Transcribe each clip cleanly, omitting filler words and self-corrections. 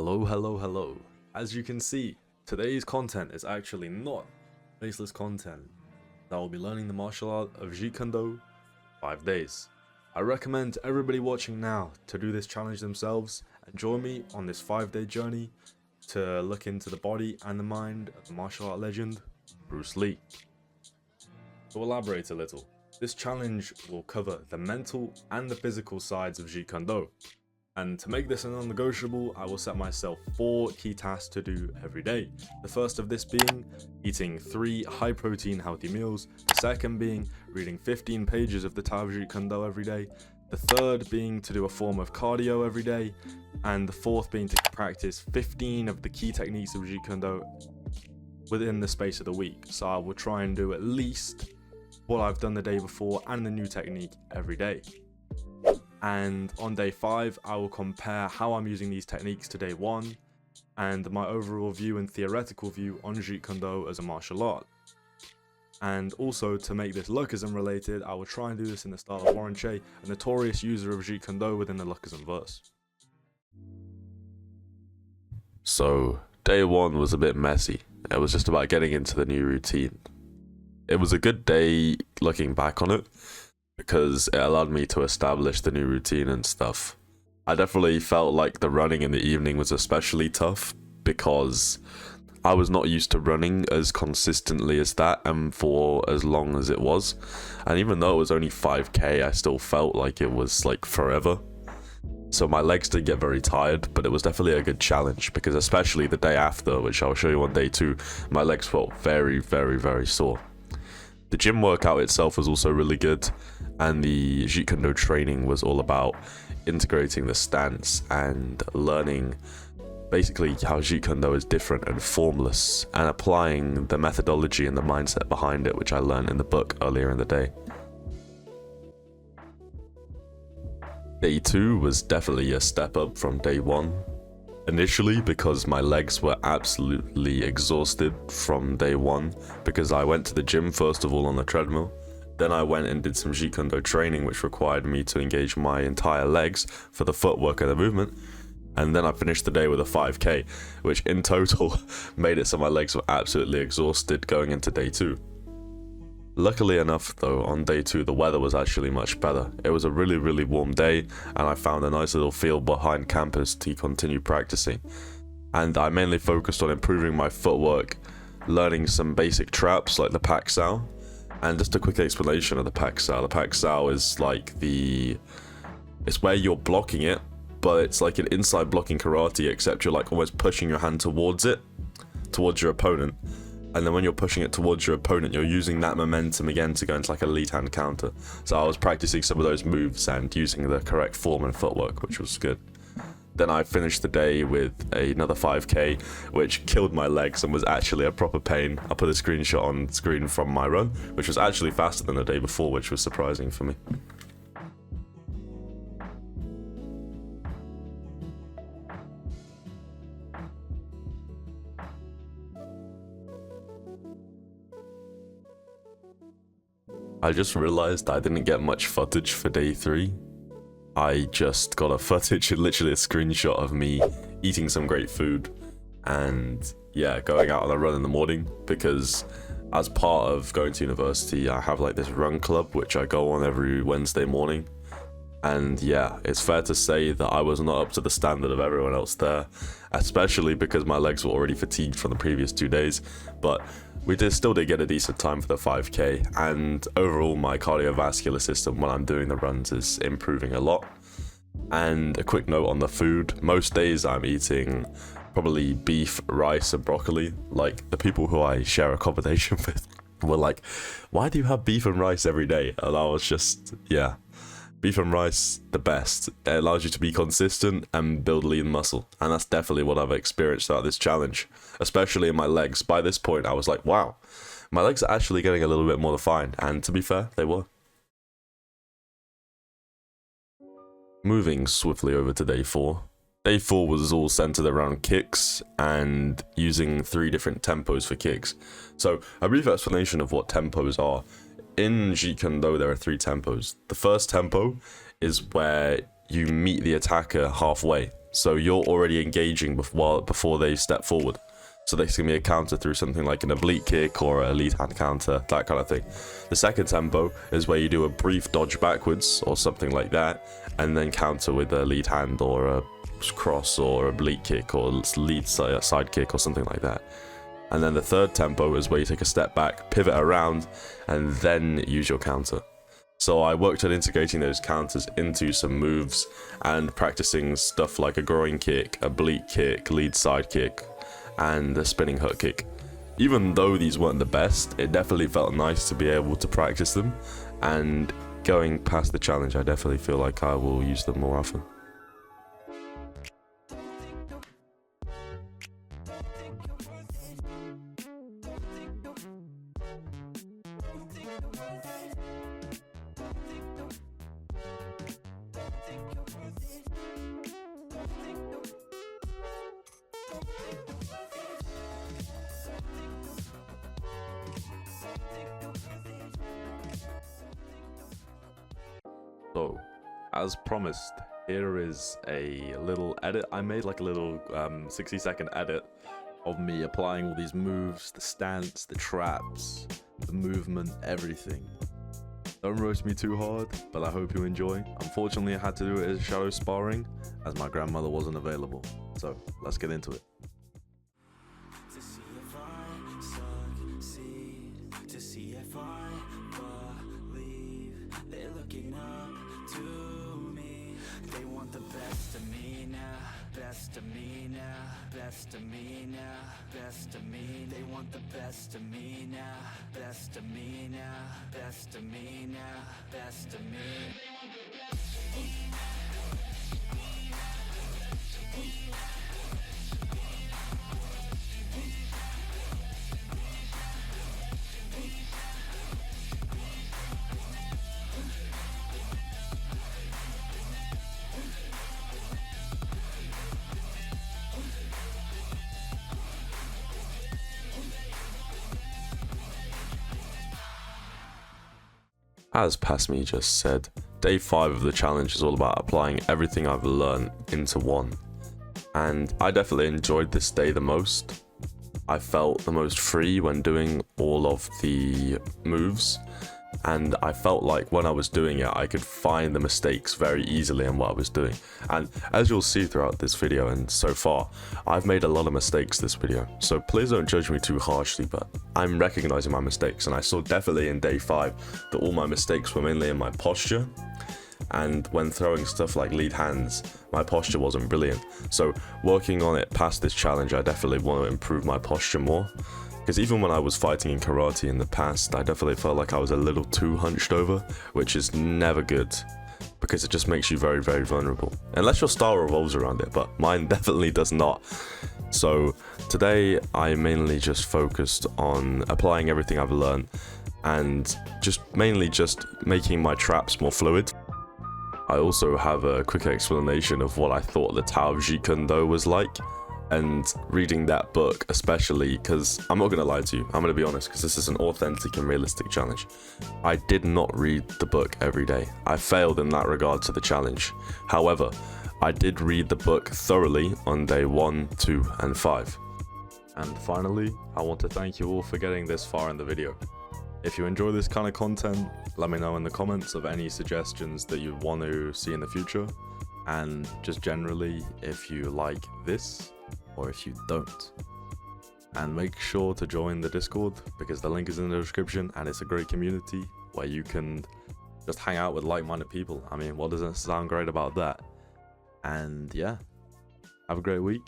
Hello, hello, hello. As you can see, today's content is actually not faceless content. I will be learning the martial art of Jeet Kune Do 5 days. I recommend everybody watching now to do this challenge themselves and join me on this 5-day journey to look into the body and the mind of the martial art legend, Bruce Lee. To elaborate a little, this challenge will cover the mental and the physical sides of Jeet Kune Do. And to make this a non-negotiable, I will set myself 4 key tasks to do every day. The first of this being eating 3 high-protein healthy meals. The second being reading 15 pages of the Tao of Jeet Kune Do every day. The third being to do a form of cardio every day. And the fourth being to practice 15 of the key techniques of Jeet Kune Do within the space of the week. So I will try and do at least what I've done the day before and the new technique every day. And on day 5, I will compare how I'm using these techniques to day 1 and my overall view and theoretical view on Jeet Kune Do as a martial art. And also, to make this Luckism related, I will try and do this in the style of Warren Chae, a notorious user of Jeet Kune Do within the Luckism verse. So, day 1 was a bit messy. It was just about getting into the new routine. It was a good day looking back on it, because it allowed me to establish the new routine and stuff. I definitely felt like the running in the evening was especially tough because I was not used to running as consistently as that and for as long as it was. And even though it was only 5k, I still felt like it was like forever. So my legs did get very tired, but it was definitely a good challenge because especially the day after, which I'll show you on day 2, my legs felt very, very, very sore. The gym workout itself was also really good, and the Jeet Kune Do training was all about integrating the stance and learning basically how Jeet Kune Do is different and formless, and applying the methodology and the mindset behind it, which I learned in the book earlier in the day. Day 2 was definitely a step up from day 1. Initially, because my legs were absolutely exhausted from day 1, because I went to the gym first of all on the treadmill, then I went and did some Jeet Kune Do training which required me to engage my entire legs for the footwork and the movement, and then I finished the day with a 5k, which in total made it so my legs were absolutely exhausted going into day 2. Luckily enough though, on day 2 the weather was actually much better. It was a really warm day and I found a nice little field behind campus to continue practicing. And I mainly focused on improving my footwork, learning some basic traps like the Pak Sao. And just a quick explanation of the Pak Sao. The Pak Sao is like it's where you're blocking it, but it's like an inside blocking karate, except you're like almost pushing your hand towards your opponent. And then when you're pushing it towards your opponent, you're using that momentum again to go into like a lead hand counter. So I was practicing some of those moves and using the correct form and footwork, which was good. Then I finished the day with another 5k, which killed my legs and was actually a proper pain. I put a screenshot on screen from my run, which was actually faster than the day before, which was surprising for me. I just realized I didn't get much footage for day 3. I just got a footage, literally a screenshot of me eating some great food and yeah, going out on a run in the morning, because as part of going to university, I have like this run club which I go on every Wednesday morning. And yeah, it's fair to say that I was not up to the standard of everyone else there, especially because my legs were already fatigued from the previous 2 days, but we still did get a decent time for the 5k, and overall my cardiovascular system when I'm doing the runs is improving a lot. And a quick note on the food, most days I'm eating probably beef, rice and broccoli. Like, the people who I share accommodation with were like, why do you have beef and rice every day? And I was just, yeah. Beef and rice, the best. It allows you to be consistent and build lean muscle. And that's definitely what I've experienced throughout this challenge. Especially in my legs. By this point, I was like, wow. My legs are actually getting a little bit more defined. And to be fair, they were. Moving swiftly over to day 4. Day 4 was all centered around kicks and using 3 different tempos for kicks. So, a brief explanation of what tempos are. In Jeet Kune Do, there are 3 tempos. The first tempo is where you meet the attacker halfway. So you're already engaging before they step forward. So this can be a counter through something like an oblique kick or a lead hand counter, that kind of thing. The second tempo is where you do a brief dodge backwards or something like that, and then counter with a lead hand or a cross or oblique kick or lead side kick or something like that. And then the third tempo is where you take a step back, pivot around, and then use your counter. So I worked at integrating those counters into some moves and practicing stuff like a groin kick, oblique kick, lead side kick, and a spinning hook kick. Even though these weren't the best, it definitely felt nice to be able to practice them, and going past the challenge, I definitely feel like I will use them more often. So, as promised, here is a little edit. I made like a little 60-second edit of me applying all these moves, the stance, the traps, the movement, everything. Don't roast me too hard, but I hope you enjoy. Unfortunately, I had to do it as shadow sparring, as my grandmother wasn't available. So, let's get into it. To see if I succeed, to see if I believe they're looking up to me. They want the best of me now, best of me now, best of me now, best of me. They want the best of me now, best of me now, best of me now, best of me. As Pasmi just said, day 5 of the challenge is all about applying everything I've learned into one. And I definitely enjoyed this day the most. I felt the most free when doing all of the moves, and I felt like when I was doing it I could find the mistakes very easily in what I was doing. And as you'll see throughout this video and so far, I've made a lot of mistakes this video, so please don't judge me too harshly, but I'm recognizing my mistakes, and I saw definitely in day 5 that all my mistakes were mainly in my posture. And when throwing stuff like lead hands, my posture wasn't brilliant. So working on it past this challenge, I definitely want to improve my posture more. Because even when I was fighting in karate in the past, I definitely felt like I was a little too hunched over, which is never good, because it just makes you very, very vulnerable. Unless your style revolves around it, but mine definitely does not. So today I mainly just focused on applying everything I've learned and mainly just making my traps more fluid. I also have a quick explanation of what I thought the Tao of Jeet Kune Do was like, and reading that book especially, because I'm not going to lie to you, I'm going to be honest, because this is an authentic and realistic challenge. I did not read the book every day. I failed in that regard to the challenge. However, I did read the book thoroughly on day 1, 2, and 5. And finally, I want to thank you all for getting this far in the video. If you enjoy this kind of content, let me know in the comments of any suggestions that you want to see in the future, and just generally if you like this or if you don't. And make sure to join the Discord, because the link is in the description, and it's a great community where you can just hang out with like-minded people. I mean, what doesn't sound great about that? And yeah, have a great week.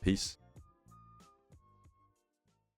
Peace.